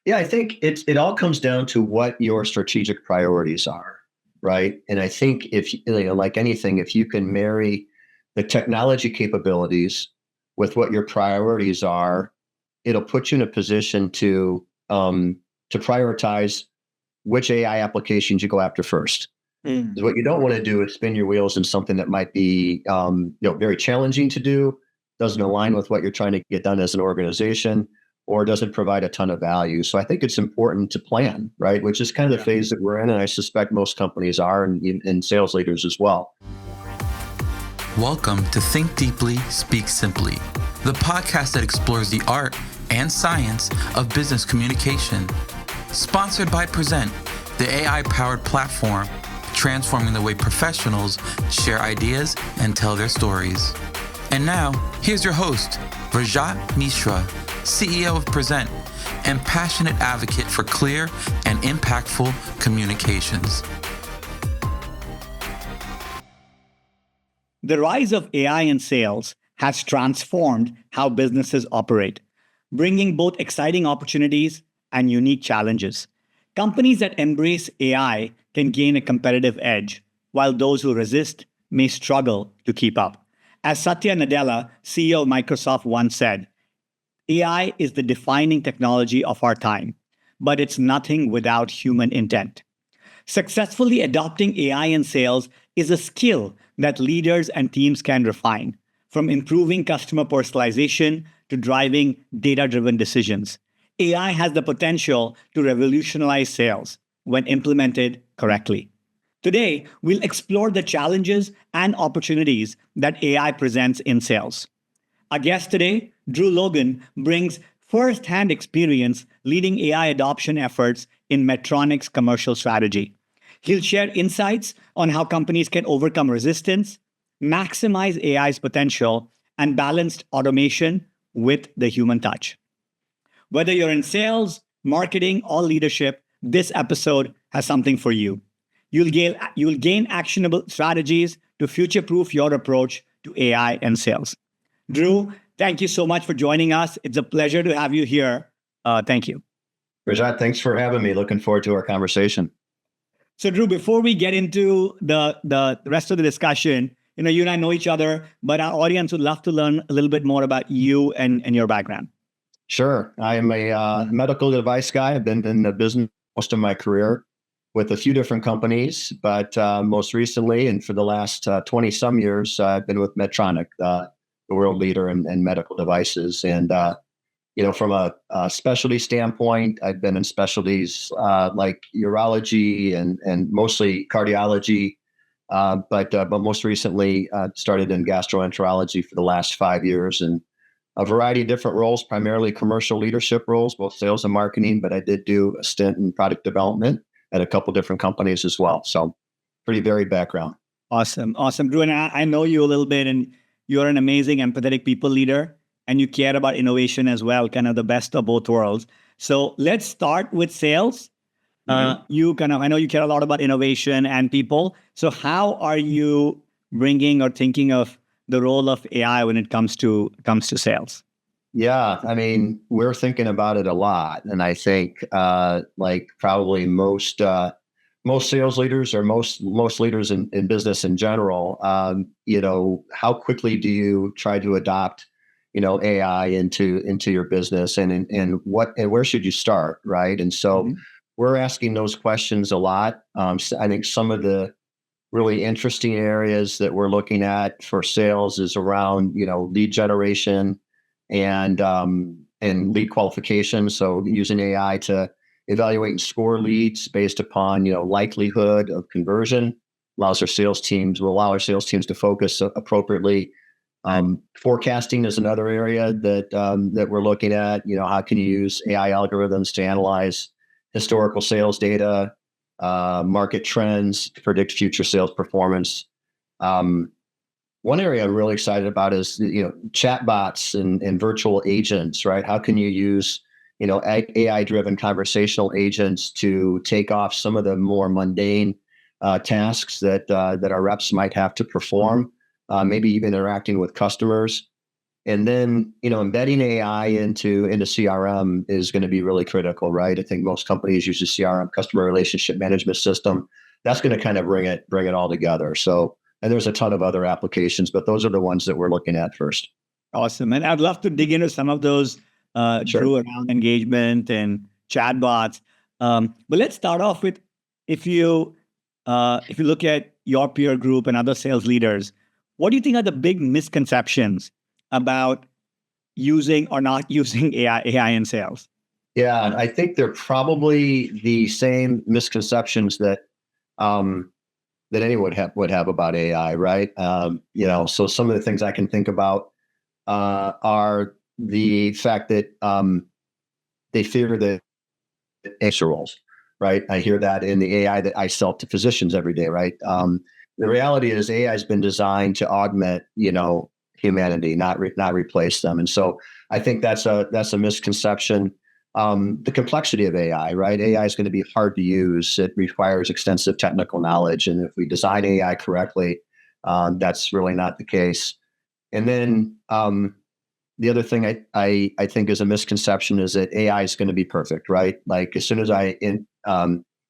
Yeah, I think it all comes down to what your strategic priorities are, right? And I think if like anything, if you can marry the technology capabilities with what your priorities are, it'll put you in a position to prioritize which AI applications you go after first. Mm. 'Cause what you don't want to do is spin your wheels in something that might be very challenging to do, doesn't align with what you're trying to get done as an organization, or doesn't provide a ton of value. So I think it's important to plan, right? Which is kind of the Yeah. phase that we're in, and I suspect most companies are, and sales leaders as well. Welcome to Think Deeply, Speak Simply, the podcast that explores the art and science of business communication. Sponsored by Prezent, the AI-powered platform transforming the way professionals share ideas and tell their stories. And now, here's your host, Rajat Mishra, CEO of Prezent and passionate advocate for clear and impactful communications. The rise of AI in sales has transformed how businesses operate, bringing both exciting opportunities and unique challenges. Companies that embrace AI can gain a competitive edge, while those who resist may struggle to keep up. As Satya Nadella, CEO of Microsoft, once said, AI is the defining technology of our time, but it's nothing without human intent. Successfully adopting AI in sales is a skill that leaders and teams can refine, from improving customer personalization to driving data-driven decisions. AI has the potential to revolutionize sales when implemented correctly. Today, we'll explore the challenges and opportunities that AI presents in sales. Our guest today, Drew Logan, brings first-hand experience leading AI adoption efforts in Medtronic's commercial strategy. He'll share insights on how companies can overcome resistance, maximize AI's potential, and balance automation with the human touch. Whether you're in sales, marketing, or leadership, this episode has something for you. You'll gain actionable strategies to future-proof your approach to AI and sales. Drew, thank you so much for joining us. It's a pleasure to have you here. Thank you. Rajat, thanks for having me. Looking forward to our conversation. So, Drew, before we get into the rest of the discussion, you and I know each other, but our audience would love to learn a little bit more about you and your background. Sure. I am a medical device guy. I've been in the business most of my career with a few different companies, but most recently, and for the last 20 some years, I've been with Medtronic, the world leader in medical devices. And, from a specialty standpoint, I've been in specialties like urology and mostly cardiology, but most recently started in gastroenterology for the last 5 years, and a variety of different roles, primarily commercial leadership roles, both sales and marketing, but I did do a stint in product development at a couple different companies as well. So pretty varied background. Awesome. Drew, and I know you a little bit, and you're an amazing, empathetic people leader, and you care about innovation as well, kind of the best of both worlds. So let's start with sales. Mm-hmm. I know you care a lot about innovation and people. So how are you bringing or thinking of the role of AI when it comes to sales? Yeah, I mean, we're thinking about it a lot, and I think like probably most sales leaders or most leaders in business in general, how quickly do you try to adopt AI into your business, and where should you start, right? And so mm-hmm. we're asking those questions a lot. So I think some of the really interesting areas that we're looking at for sales is around lead generation and lead qualification. So using AI to evaluate and score leads based upon likelihood of conversion will allow our sales teams to focus appropriately. Forecasting is another area that we're looking at. How can you use AI algorithms to analyze historical sales data, market trends to predict future sales performance? One area I'm really excited about is chatbots and virtual agents, right? How can you use AI-driven conversational agents to take off some of the more mundane tasks that our reps might have to perform, maybe even interacting with customers. And then, embedding AI into CRM is going to be really critical, right? I think most companies use the CRM, customer relationship management system. That's going to kind of bring it all together. So, and there's a ton of other applications, but those are the ones that we're looking at first. Awesome. And I'd love to dig into some of those, Sure. Drew, around engagement and chatbots. But let's start off with, if you look at your peer group and other sales leaders, what do you think are the big misconceptions about using or not using AI in sales? Yeah, I think they're probably the same misconceptions that that anyone would have about AI, right? So some of the things I can think about are the fact that they fear the extra roles, right? I hear that in the AI that I sell to physicians every day, right? The reality is AI has been designed to augment, humanity, not replace them. And so I think that's a misconception. The complexity of AI, right? AI is going to be hard to use. It requires extensive technical knowledge, and if we design AI correctly, that's really not the case. And then the other thing I think is a misconception is that AI is going to be perfect, right? Like as soon as I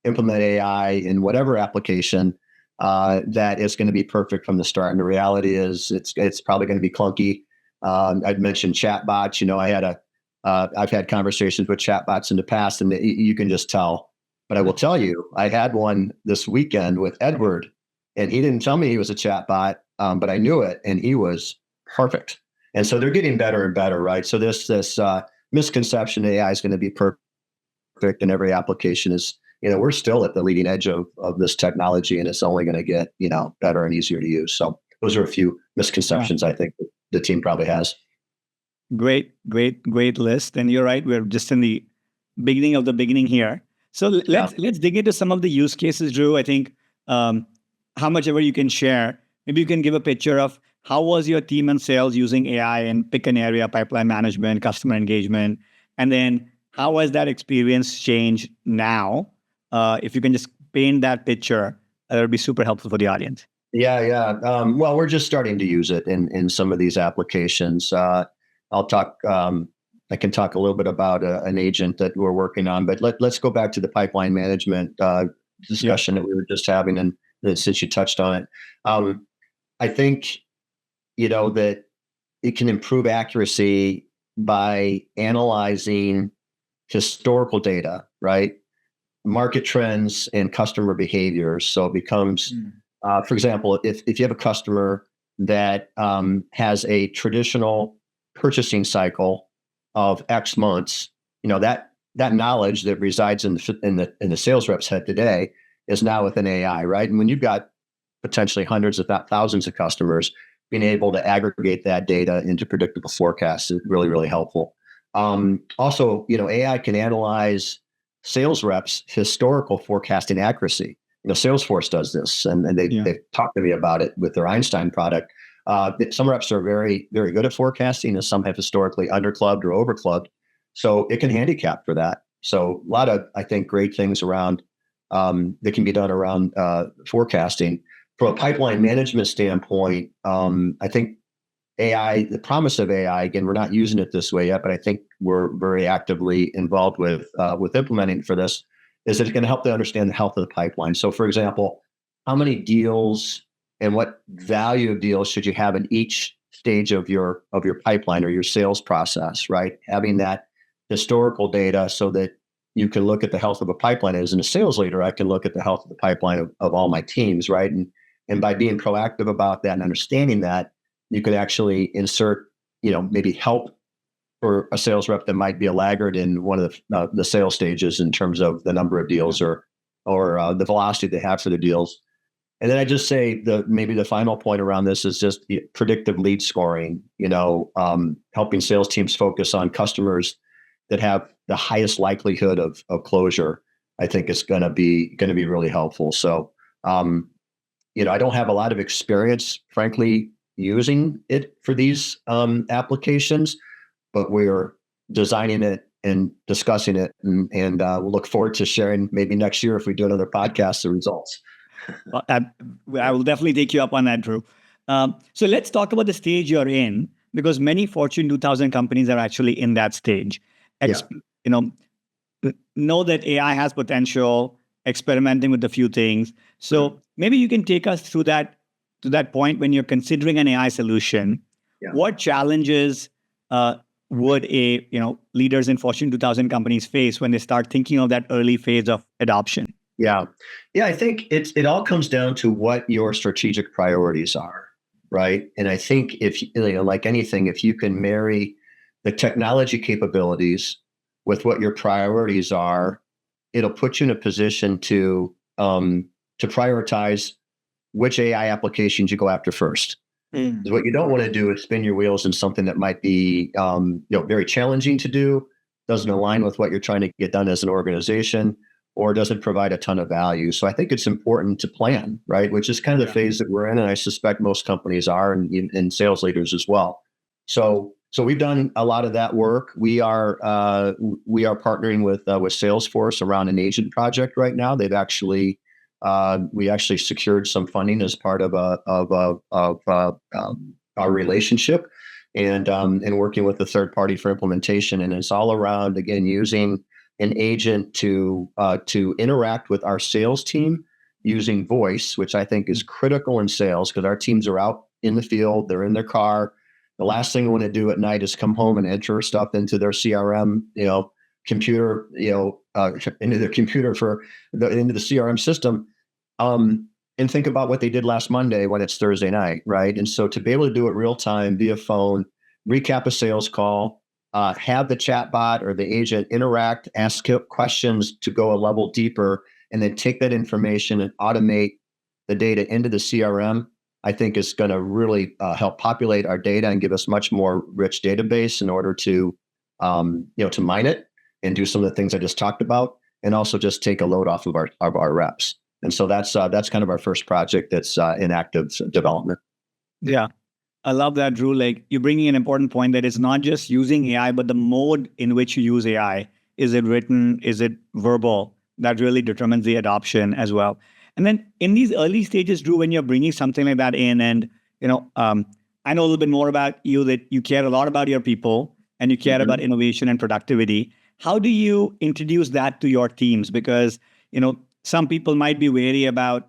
implement AI in whatever application, that it's going to be perfect from the start. And the reality is it's probably going to be clunky. I'd mentioned chatbots. I've had conversations with chatbots in the past, and you can just tell. But I will tell you, I had one this weekend with Edward, and he didn't tell me he was a chatbot, but I knew it, and he was perfect. And so they're getting better and better, right? So this misconception AI is going to be perfect in every application is, we're still at the leading edge of this technology, and it's only going to get, better and easier to use. So those are a few misconceptions I think the team probably has. Great list. And you're right, we're just in the beginning of the beginning here. So let's dig into some of the use cases, Drew. I think how much ever you can share, maybe you can give a picture of how was your team and sales using AI and pick an area, pipeline management, customer engagement, and then how has that experience changed now? If you can just paint that picture, that would be super helpful for the audience. Yeah. Well, we're just starting to use it in some of these applications. I'll talk. I can talk a little bit about an agent that we're working on, but let's go back to the pipeline management discussion that we were just having, and since you touched on it, I think that it can improve accuracy by analyzing historical data, right? Market trends and customer behaviors. So it becomes, for example, if you have a customer that has a traditional purchasing cycle of X months, that knowledge that resides in the sales rep's head today is now within AI, right? And when you've got potentially hundreds, if not thousands of customers, being able to aggregate that data into predictable forecasts is really, really helpful. Also, AI can analyze sales reps' historical forecasting accuracy. Salesforce does this, and they've talked to me about it with their Einstein product. Some reps are very, very good at forecasting, and some have historically underclubbed or overclubbed. So it can handicap for that. So a lot of, I think, great things around that can be done around forecasting. From a pipeline management standpoint, I think AI, the promise of AI, again, we're not using it this way yet, but I think we're very actively involved with implementing for this, is that it's going to help to understand the health of the pipeline. So, for example, how many deals and what value of deals should you have in each stage of your pipeline or your sales process, right? Having that historical data so that you can look at the health of a pipeline. As in a sales leader, I can look at the health of the pipeline of all my teams, right? And by being proactive about that and understanding that, you could actually insert, maybe help for a sales rep that might be a laggard in one of the sales stages in terms of the number of deals or the velocity they have for the deals. And then I just say maybe the final point around this is just the predictive lead scoring, helping sales teams focus on customers that have the highest likelihood of closure. I think it's going to be really helpful. So, I don't have a lot of experience, frankly, using it for these applications, but we're designing it and discussing it, and we'll look forward to sharing maybe next year if we do another podcast, the results. Well, I will definitely take you up on that, Drew. So let's talk about the stage you're in. because many Fortune 2000 companies are actually in that stage. Yeah. You know that AI has potential, experimenting with a few things. So maybe you can take us through that to that point when you're considering an AI solution. Yeah. What challenges would leaders in Fortune 2000 companies face when they start thinking of that early phase of adoption? Yeah. Yeah. I think it all comes down to what your strategic priorities are. Right. And I think if, like anything, if you can marry the technology capabilities with what your priorities are, it'll put you in a position to prioritize which AI applications you go after first. Mm. What you don't want to do is spin your wheels in something that might be very challenging to do, doesn't align with what you're trying to get done as an organization, or doesn't provide a ton of value. So I think it's important to plan, right? Which is kind of the phase that we're in, and I suspect most companies are, and sales leaders as well. So we've done a lot of that work. We are partnering with Salesforce around an agent project right now. They've actually we actually secured some funding as part of our relationship, and working with a third party for implementation. And it's all around, again, using an agent to interact with our sales team using voice, which I think is critical in sales because our teams are out in the field, they're in their car. The last thing we want to do at night is come home and enter stuff into their CRM, computer, into their computer into the CRM system, and think about what they did last Monday when it's Thursday night, right? And so to be able to do it real time via phone, recap a sales call, have the chatbot or the agent interact, ask questions to go a level deeper, and then take that information and automate the data into the CRM, I think is going to really help populate our data and give us much more rich database in order to mine it and do some of the things I just talked about, and also just take a load off of our reps. And so that's kind of our first project that's in active development. Yeah. I love that, Drew. Like, you're bringing an important point that it's not just using AI, but the mode in which you use AI. Is it written? Is it verbal? That really determines the adoption as well. And then in these early stages, Drew, when you're bringing something like that in, and I know a little bit more about you, that you care a lot about your people and you care about innovation and productivity. How do you introduce that to your teams? Because some people might be wary about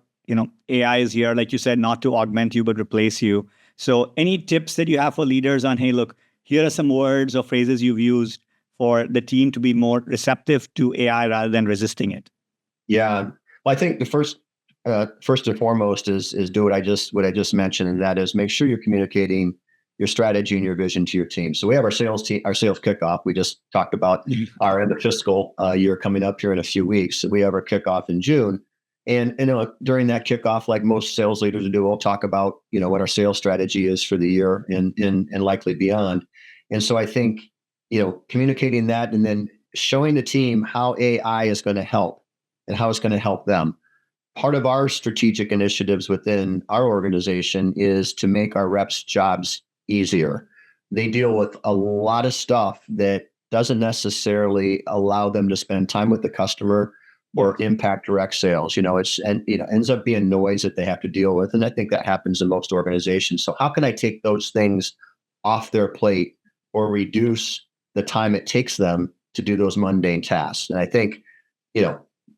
AI is here, like you said, not to augment you but replace you. So any tips that you have for leaders on, hey, look, here are some words or phrases you've used for the team to be more receptive to AI rather than resisting it? Yeah. Well, I think the first and foremost is do what I just mentioned, and that is make sure you're communicating your strategy and your vision to your team. So we have our sales kickoff. We just talked about our end of fiscal year coming up here in a few weeks. So we have our kickoff in June. And during that kickoff, like most sales leaders do, we'll talk about what our sales strategy is for the year and likely beyond. And so I think communicating that and then showing the team how AI is going to help and how it's going to help them. Part of our strategic initiatives within our organization is to make our reps' jobs easier. They deal with a lot of stuff that doesn't necessarily allow them to spend time with the customer or impact direct sales. Ends up being noise that they have to deal with. And I think that happens in most organizations. So how can I take those things off their plate or reduce the time it takes them to do those mundane tasks? And I think,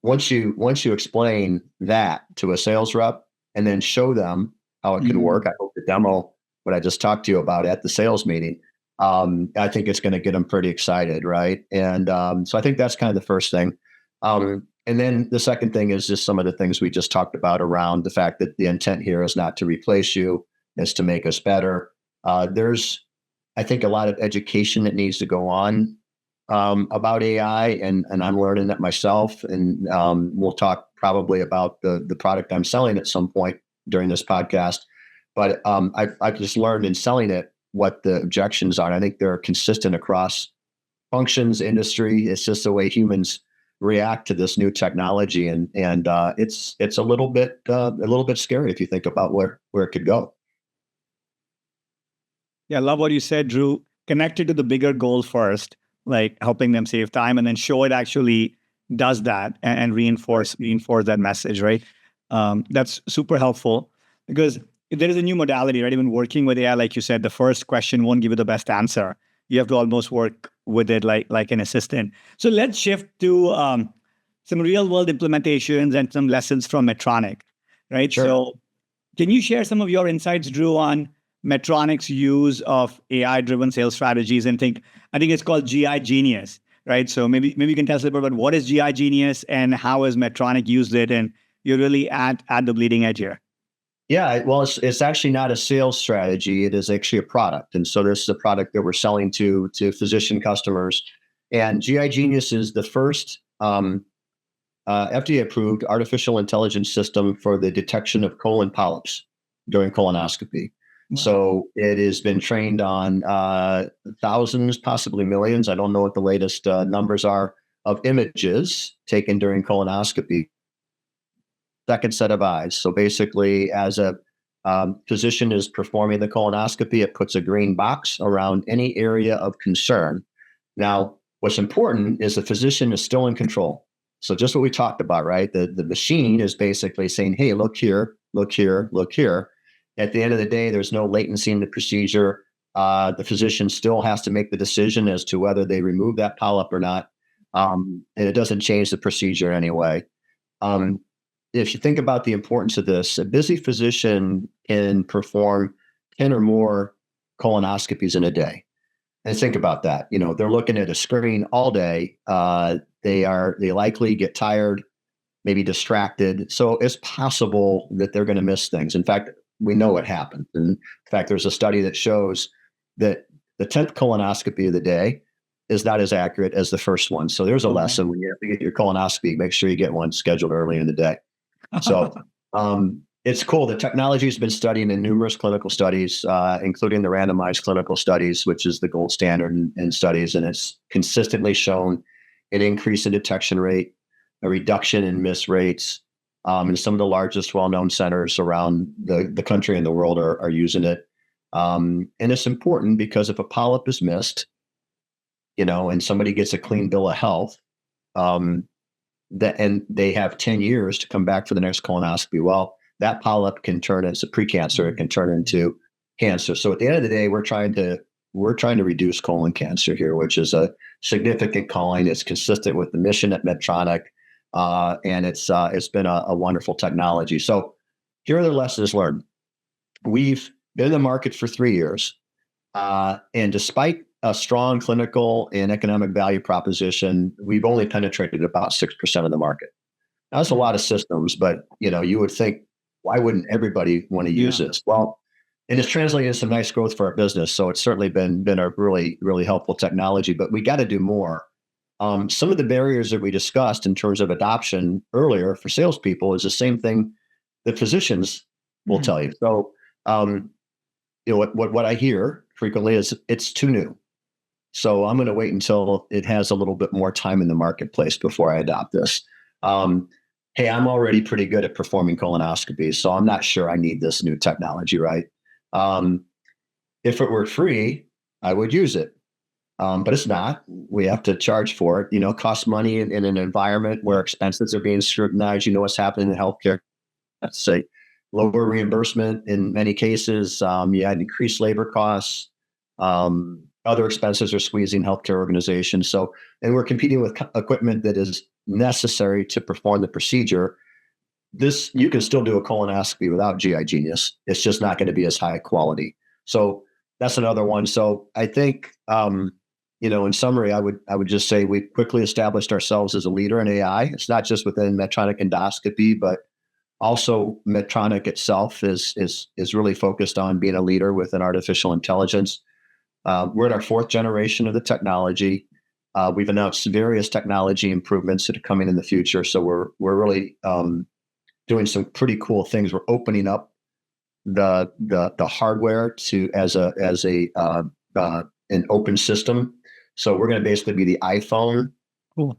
once you explain that to a sales rep and then show them how it can work, I hope the demo, what I just talked to you about at the sales meeting, I think it's going to get them pretty excited, right? And so I think that's kind of the first thing. And then the second thing is just some of the things we just talked about around the fact that the intent here is not to replace you, is to make us better. There's, I think, a lot of education that needs to go on about AI, and I'm learning that myself. And we'll talk probably about the product I'm selling at some point during this podcast. But I've just learned in selling it what the objections are. And I think they're consistent across functions, industry. It's just the way humans react to this new technology, and it's a little bit scary if you think about where it could go. Yeah, I love what you said, Drew. Connected to the bigger goal first, like helping them save time, and then show it actually does that and reinforce that message, right? That's super helpful because there is a new modality, right? Even working with AI, like you said, the first question won't give you the best answer. You have to almost work with it like an assistant. So let's shift to some real world implementations and some lessons from Medtronic, right? Sure. So can you share some of your insights, Drew, on Medtronic's use of AI-driven sales strategies? And I think it's called GI Genius, right? So maybe you can tell us a little bit about what is GI Genius and how has Medtronic used it, and you're really at the bleeding edge here. Yeah, well, it's actually not a sales strategy. It is actually a product, and so this is a product that we're selling to physician customers. And GI Genius is the first FDA-approved artificial intelligence system for the detection of colon polyps during colonoscopy. Wow. So it has been trained on thousands, possibly millions. I don't know what the latest numbers are of images taken during colonoscopy. Second set of eyes. So basically, as a physician is performing the colonoscopy, it puts a green box around any area of concern. Now, what's important is the physician is still in control. So just what we talked about, right? The machine is basically saying, hey, look here, look here, look here. At the end of the day, there's no latency in the procedure. The physician still has to make the decision as to whether they remove that polyp or not. And it doesn't change the procedure anyway. If you think about the importance of this, a busy physician can perform 10 or more colonoscopies in a day. And think about that. They're looking at a screen all day. They likely get tired, maybe distracted. So it's possible that they're going to miss things. In fact, we know it happened. In fact, there's a study that shows that the 10th colonoscopy of the day is not as accurate as the first one. So there's a lesson when you have to get your colonoscopy, make sure you get one scheduled early in the day. So it's cool. The technology has been studied in numerous clinical studies, including the randomized clinical studies, which is the gold standard in studies. And it's consistently shown an increase in detection rate, a reduction in miss rates. And some of the largest well-known centers around the country and the world are using it. And it's important because if a polyp is missed, and somebody gets a clean bill of health, and they have 10 years to come back for the next colonoscopy. Well, that polyp can turn into precancer. It can turn into cancer. So at the end of the day, we're trying to reduce colon cancer here, which is a significant calling. It's consistent with the mission at Medtronic, and it's been a wonderful technology. So here are the lessons learned. We've been in the market for 3 years, and despite a strong clinical and economic value proposition, we've only penetrated about 6% of the market. Now, that's a lot of systems, but you would think, why wouldn't everybody want to use this? Well, it has translated into some nice growth for our business. So it's certainly been a really, really helpful technology, but we got to do more. Some of the barriers that we discussed in terms of adoption earlier for salespeople is the same thing that physicians will tell you. So, what I hear frequently is it's too new. So I'm going to wait until it has a little bit more time in the marketplace before I adopt this. Hey, I'm already pretty good at performing colonoscopies, so I'm not sure I need this new technology, right? If it were free, I would use it. But it's not. We have to charge for it. It costs money in an environment where expenses are being scrutinized. You know what's happening in healthcare. Let's say lower reimbursement in many cases. You had increased labor costs. Other expenses are squeezing healthcare organizations. And we're competing with equipment that is necessary to perform the procedure. You can still do a colonoscopy without GI Genius. It's just not going to be as high quality. So that's another one. So I think, in summary, I would just say we quickly established ourselves as a leader in AI. It's not just within Medtronic endoscopy, but also Medtronic itself is really focused on being a leader within artificial intelligence. We're in our 4th generation of the technology. We've announced various technology improvements that are coming in the future. So we're really doing some pretty cool things. We're opening up the hardware to as an open system. So we're going to basically be the iPhone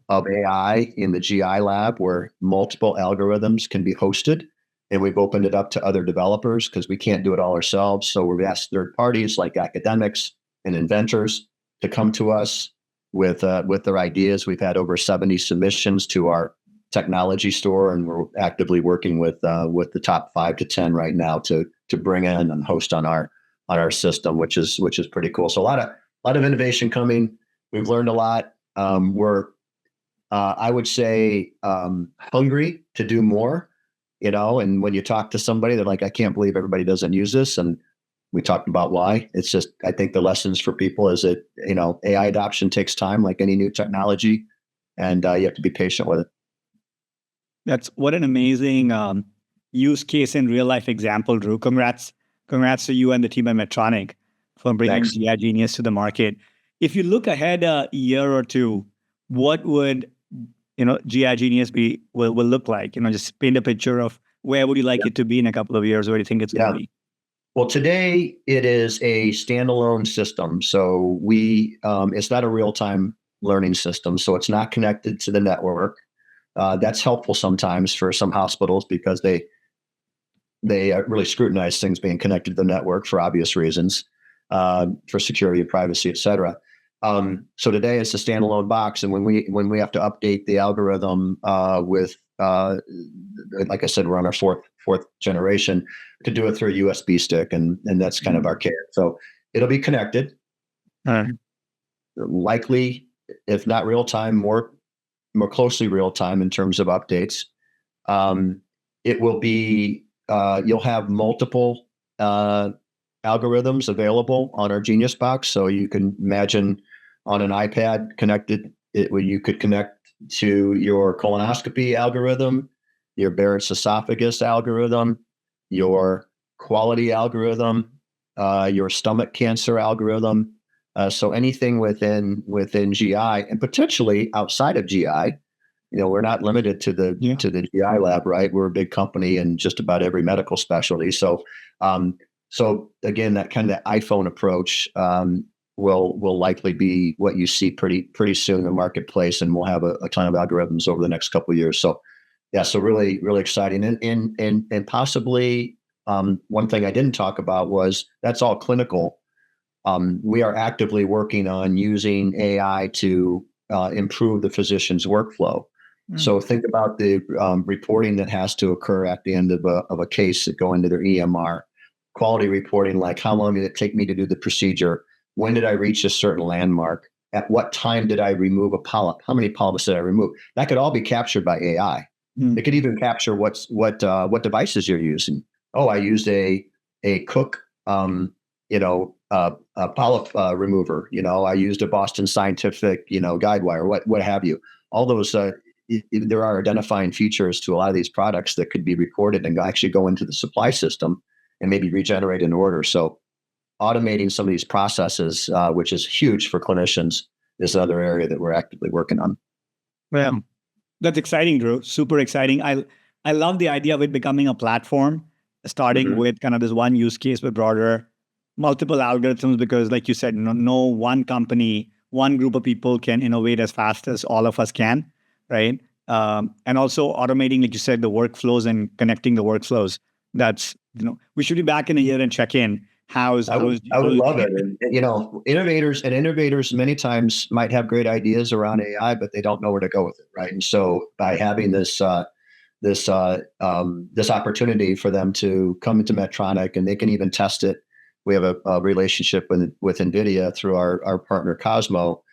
of AI in the GI lab, where multiple algorithms can be hosted. And we've opened it up to other developers because we can't do it all ourselves. So we've asked third parties like academics and inventors to come to us with their ideas. We've had over 70 submissions to our technology store, and we're actively working with the top 5 to 10 right now to to bring in and host on our system, which is pretty cool. So a lot of innovation coming. We've learned a lot. We're I would say hungry to do more. And when you talk to somebody, they're like, I can't believe everybody doesn't use this. And we talked about why. It's just, I think the lessons for people is that, AI adoption takes time, like any new technology, and you have to be patient with it. That's what an amazing use case and real life example, Drew. Congrats to you and the team at Medtronic for bringing Thanks. GI Genius to the market. If you look ahead a year or two, what would GI Genius will look like? Just paint a picture of where would you like it to be in a couple of years. Where do you think it's going to be? Well, today it is a standalone system. So it's not a real-time learning system. So it's not connected to the network. That's helpful sometimes for some hospitals because they really scrutinize things being connected to the network for obvious reasons, for security and privacy, et cetera. So today it's a standalone box, and when we have to update the algorithm with, like I said, we're on our fourth generation, to do it through a USB stick, and that's kind of archaic. So it'll be connected, likely, if not real time, more closely real time in terms of updates. It will be you'll have multiple algorithms available on our Genius box, so you can imagine on an iPad connected, you could connect to your colonoscopy algorithm, your Barrett's esophagus algorithm, your quality algorithm, your stomach cancer algorithm. So anything within GI and potentially outside of GI. We're not limited to the GI lab, right? We're a big company in just about every medical specialty. So again, that kind of iPhone approach will likely be what you see pretty soon in the marketplace, and we'll have a ton of algorithms over the next couple of years. So so really, really exciting, and possibly one thing I didn't talk about was that's all clinical. We are actively working on using AI to improve the physician's workflow. So think about the reporting that has to occur at the end of a case that go into their EMR. Quality reporting, like how long did it take me to do the procedure? When did I reach a certain landmark? At what time did I remove a polyp? How many polyps did I remove? That could all be captured by AI. It could even capture what devices you're using. Oh, I used a Cook, a polyp remover. I used a Boston Scientific, guide wire, what have you. All those, there are identifying features to a lot of these products that could be recorded and actually go into the supply system and maybe regenerate an order. So automating some of these processes, which is huge for clinicians, is another area that we're actively working on. Well, that's exciting, Drew. Super exciting. I love the idea of it becoming a platform, starting with kind of this one use case, but broader, multiple algorithms, because like you said, no one company, one group of people can innovate as fast as all of us can, right? And also automating, like you said, the workflows and connecting the workflows. That's, we should be back in a year and check in. I would love it. And, innovators many times might have great ideas around AI, but they don't know where to go with it, right? And so by having this opportunity for them to come into Medtronic, and they can even test it. We have a relationship with NVIDIA through our partner Cosmo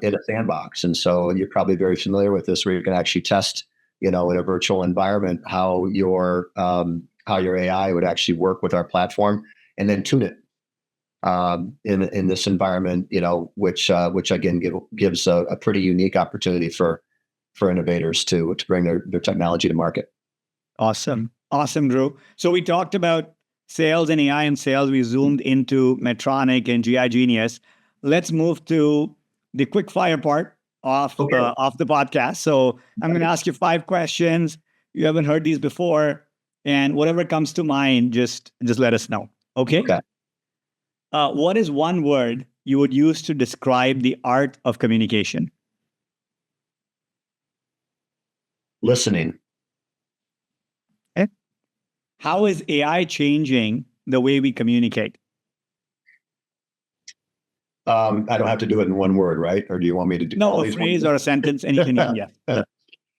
in a sandbox. And so you're probably very familiar with this, where you can actually test, in a virtual environment, how your AI would actually work with our platform, and then tune it in this environment, which again gives a pretty unique opportunity for innovators to bring their technology to market. Awesome, Drew. So we talked about sales and AI and sales. We zoomed into Medtronic and GI Genius. Let's move to the quick fire part of the podcast. So I'm going to ask you 5 questions. You haven't heard these before, and whatever comes to mind, just let us know. Okay. What is one word you would use to describe the art of communication? Listening. Okay. How is AI changing the way we communicate? I don't have to do it in one word, right? Or do you want me to do a phrase or a sentence? Anything?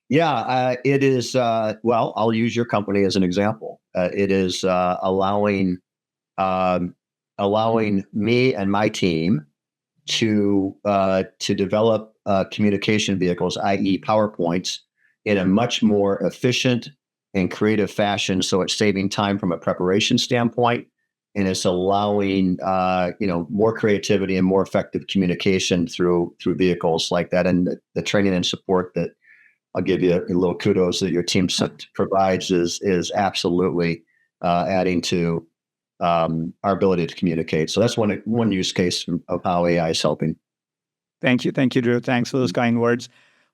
Yeah. It is. Well, I'll use your company as an example. It is allowing me and my team to develop communication vehicles, i.e., PowerPoints, in a much more efficient and creative fashion. So it's saving time from a preparation standpoint, and it's allowing more creativity and more effective communication through vehicles like that. And the training and support that I'll give you a little kudos that your team provides is absolutely adding to our ability to communicate. So that's one use case of how AI is helping. Thank you, Drew. Thanks for those kind words.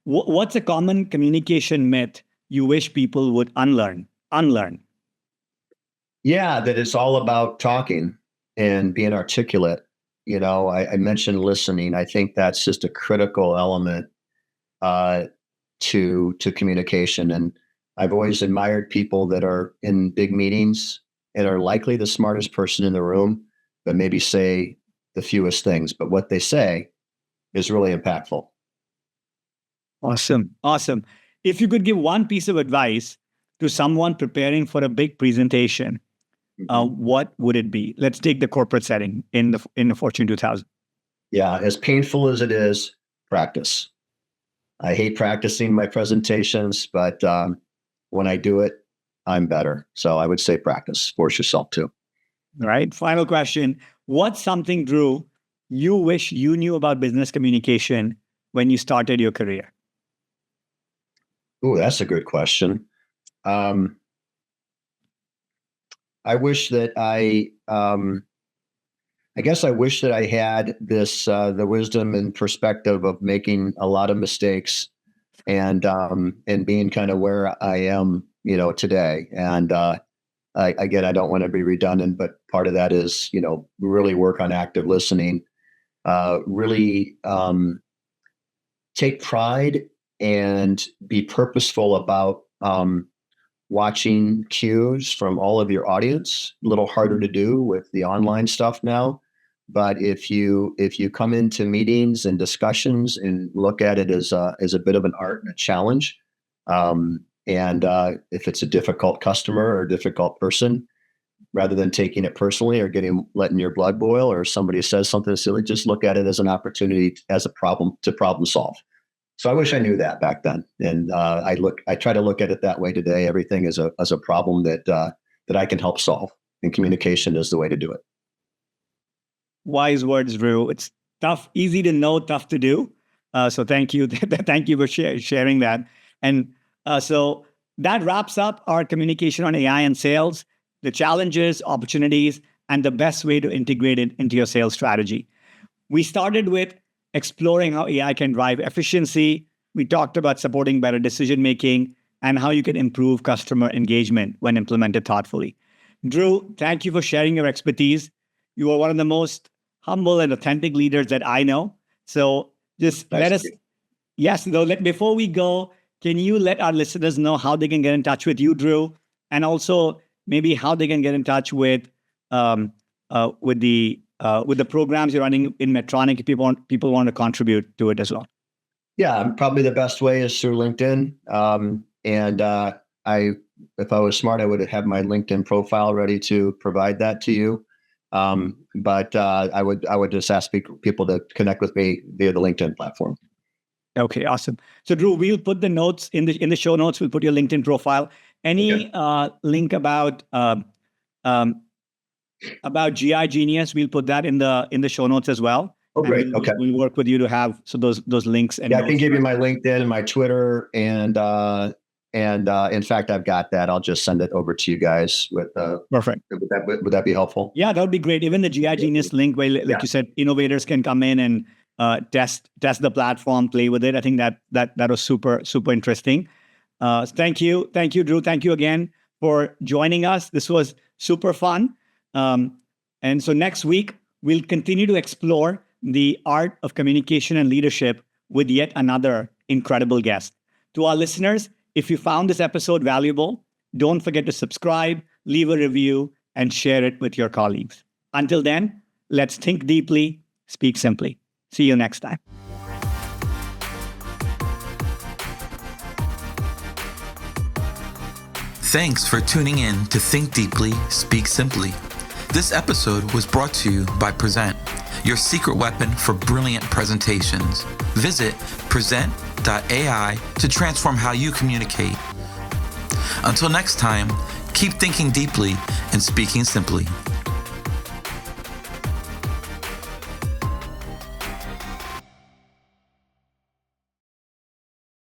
What's a common communication myth you wish people would unlearn? Yeah, that it's all about talking and being articulate. I mentioned listening. I think that's just a critical element to communication. And I've always admired people that are in big meetings and are likely the smartest person in the room, but maybe say the fewest things. But what they say is really impactful. Awesome. If you could give one piece of advice to someone preparing for a big presentation, what would it be? Let's take the corporate setting in the Fortune 2000. Yeah, as painful as it is, practice. I hate practicing my presentations, but when I do it, I'm better. So I would say practice. Force yourself to. All right. Final question. What's something, Drew, you wish you knew about business communication when you started your career? Ooh, that's a good question. I wish that I guess I wish that I had this the wisdom and perspective of making a lot of mistakes and being kind of where I am, today. And again, I don't want to be redundant, but part of that is, really work on active listening, really take pride and be purposeful about watching cues from all of your audience. A little harder to do with the online stuff now. But if you come into meetings and discussions and look at it as a bit of an art and a challenge, and if it's a difficult customer or a difficult person, rather than taking it personally or letting your blood boil, or somebody says something silly, just look at it as an opportunity, as a problem to problem solve. So I wish I knew that back then, and I try to look at it that way today. Everything is a problem that I can help solve, and communication is the way to do it. Wise words, Drew. It's tough, easy to know, tough to do. So thank you. Thank you for sharing that. And so that wraps up our communication on AI and sales, the challenges, opportunities, and the best way to integrate it into your sales strategy. We started with exploring how AI can drive efficiency. We talked about supporting better decision-making and how you can improve customer engagement when implemented thoughtfully. Drew, thank you for sharing your expertise. You are one of the most humble and authentic leaders that I know. So just before we go, can you let our listeners know how they can get in touch with you, Drew, and also maybe how they can get in touch with the programs you're running in Medtronic if people want to contribute to it as well? Yeah, probably the best way is through LinkedIn. If I was smart, I would have my LinkedIn profile ready to provide that to you. But I would just ask people to connect with me via the LinkedIn platform. Okay, awesome. So Drew, we'll put the notes in the show notes. We'll put your LinkedIn profile. Any link about GI Genius? We'll put that in the show notes as well. Oh, great. Okay. We'll work with you to have those links. And I can give you my LinkedIn and my Twitter, and in fact, I've got that. I'll just send it over to you guys with. Perfect. Would that be helpful? Yeah, that would be great. Even the GI Genius link, where like you said, innovators can come in and test the platform, play with it. I think that was super interesting. Thank you, Drew. Thank you again for joining us. This was super fun. And so next week we'll continue to explore the art of communication and leadership with yet another incredible guest. To our listeners, if you found this episode valuable, don't forget to subscribe, leave a review, and share it with your colleagues. Until then, let's think deeply, speak simply. See you next time. Thanks for tuning in to Think Deeply, Speak Simply. This episode was brought to you by Prezent, your secret weapon for brilliant presentations. Visit present.ai to transform how you communicate. Until next time, keep thinking deeply and speaking simply.